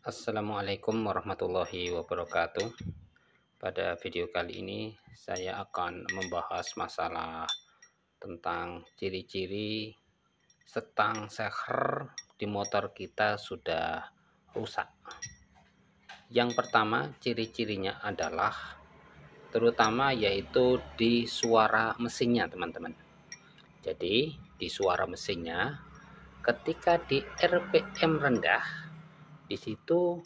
Assalamualaikum warahmatullahi wabarakatuh. Pada video kali ini saya akan membahas masalah tentang ciri-ciri setang seher di motor kita sudah rusak. Yang pertama, ciri-cirinya adalah terutama yaitu di suara mesinnya, teman-teman. Jadi, di suara mesinnya ketika di RPM rendah, di situ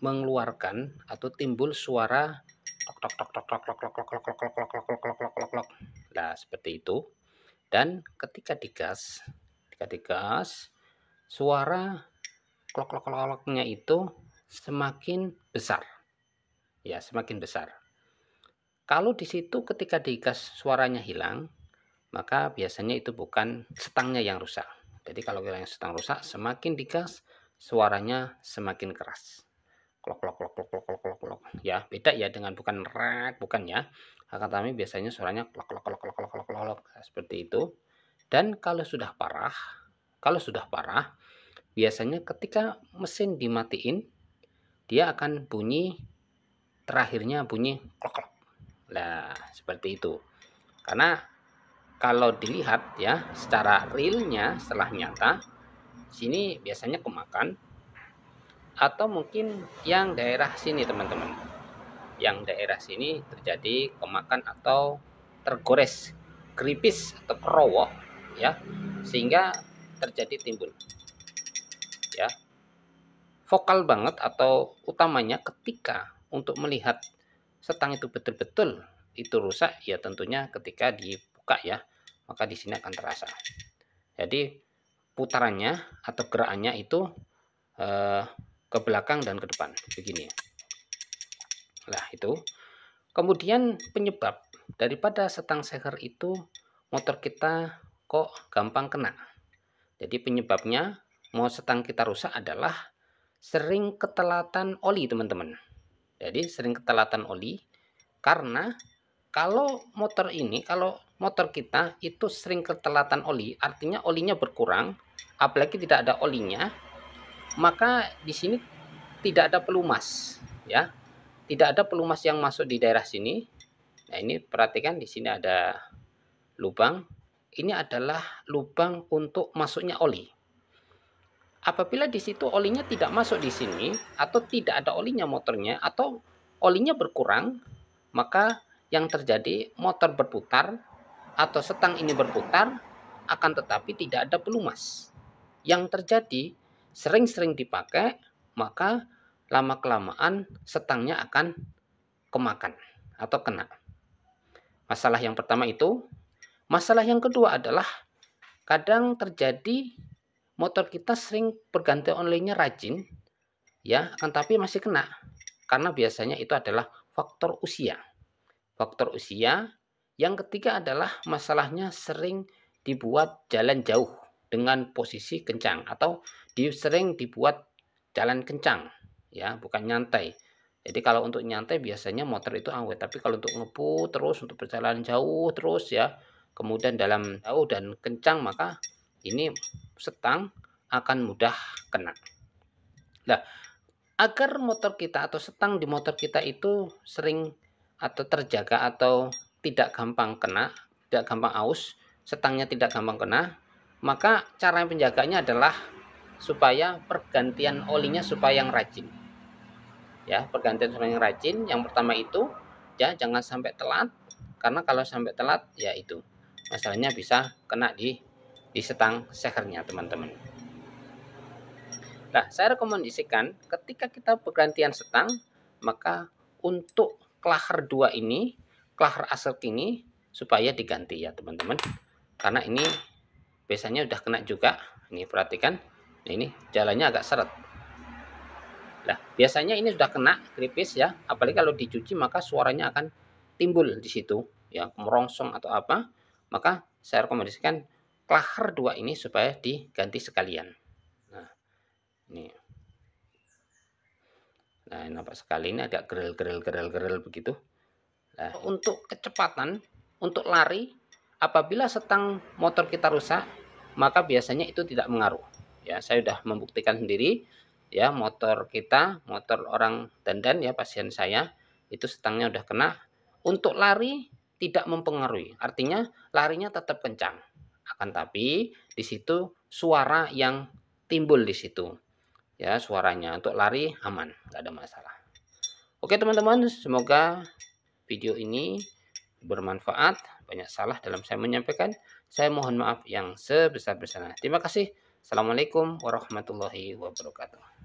mengeluarkan atau timbul suara tok tok tok tok tok tok tok tok tok tok tok tok tok tok tok tok. Nah, seperti itu. Dan ketika digas, suara klok klok kloknya itu semakin besar. Ya, semakin besar. Kalau di situ ketika digas suaranya hilang, maka biasanya itu bukan setangnya yang rusak. Jadi kalau yang setang rusak, semakin digas suaranya semakin keras. Klok klok klok klok klok klok klok. Ya, beda ya dengan bukan rek, bukan ya. Akan tetapi biasanya suaranya klok klok klok klok klok klok klok seperti itu. Dan kalau sudah parah, biasanya ketika mesin dimatiin, dia akan bunyi terakhirnya bunyi klok klok. Nah, seperti itu. Karena kalau dilihat ya secara realnya setelah nyata, sini biasanya kemakan atau mungkin yang daerah sini teman-teman. Yang daerah sini terjadi kemakan atau tergores, keripis atau kerowok ya, sehingga terjadi timbul ya. Vokal banget atau utamanya ketika untuk melihat setang itu betul-betul itu rusak ya tentunya ketika dibuka ya, maka di sini akan terasa. Jadi putarannya atau gerakannya itu ke belakang dan ke depan begini. Nah, itu. Kemudian penyebab daripada setang seher itu motor kita kok gampang kena. Jadi penyebabnya mau setang kita rusak adalah sering ketelatan oli, teman-teman. Jadi sering ketelatan oli karena kalau motor kita itu sering ketelatan oli, artinya olinya berkurang, apalagi tidak ada olinya, maka di sini tidak ada pelumas, ya. Tidak ada pelumas yang masuk di daerah sini. Nah, ini perhatikan di sini ada lubang. Ini adalah lubang untuk masuknya oli. Apabila di situ olinya tidak masuk di sini atau tidak ada olinya motornya atau olinya berkurang, maka yang terjadi motor berputar atau setang ini berputar akan tetapi tidak ada pelumas. Yang terjadi sering-sering dipakai, maka lama-kelamaan setangnya akan kemakan atau kena. Masalah yang pertama itu. Masalah yang kedua adalah kadang terjadi motor kita sering berganti olinya rajin, ya, akan tapi masih kena. Karena biasanya itu adalah faktor usia. Faktor usia. Yang ketiga adalah masalahnya sering dibuat jalan jauh dengan posisi kencang atau sering dibuat jalan kencang, ya, bukan nyantai. Jadi kalau untuk nyantai biasanya motor itu awet, tapi kalau untuk ngebut terus, untuk berjalan jauh terus ya, kemudian dalam jauh dan kencang, maka ini setang akan mudah kena. Nah, agar motor kita atau setang di motor kita itu sering atau terjaga atau tidak gampang kena, tidak gampang aus, setangnya tidak gampang kena, maka cara penjaganya adalah supaya pergantian olinya supaya yang rajin. Ya, pergantian oli yang rajin. Yang pertama itu ya jangan sampai telat, karena kalau sampai telat ya itu masalahnya bisa kena di setang sehernya, teman-teman. Nah, saya rekomendasikan ketika kita pergantian setang, maka untuk klaher 2 ini, klaher asal ini supaya diganti ya, teman-teman. Karena ini biasanya udah kena juga. Ini perhatikan. Nah, ini jalannya agak seret. Nah, biasanya ini sudah kena keripis ya, apalagi kalau dicuci maka suaranya akan timbul di situ, ya, merongsong atau apa. Maka saya rekomendasikan klaher 2 ini supaya diganti sekalian. Nah, ini. Nah, nampak sekali ini agak gerel begitu. Nah, untuk kecepatan, untuk lari, apabila setang motor kita rusak, maka biasanya itu tidak mengaruh. Ya, saya sudah membuktikan sendiri. ya, motor kita, motor orang dandan ya, pasien saya, itu stangnya udah kena, untuk lari tidak mempengaruhi, artinya larinya tetap kencang, akan tapi di situ suara yang timbul di situ, ya suaranya, untuk lari aman, nggak ada masalah. Oke teman-teman, semoga video ini bermanfaat, banyak salah dalam saya menyampaikan, saya mohon maaf yang sebesar-besarnya. Terima kasih. Assalamualaikum warahmatullahi wabarakatuh.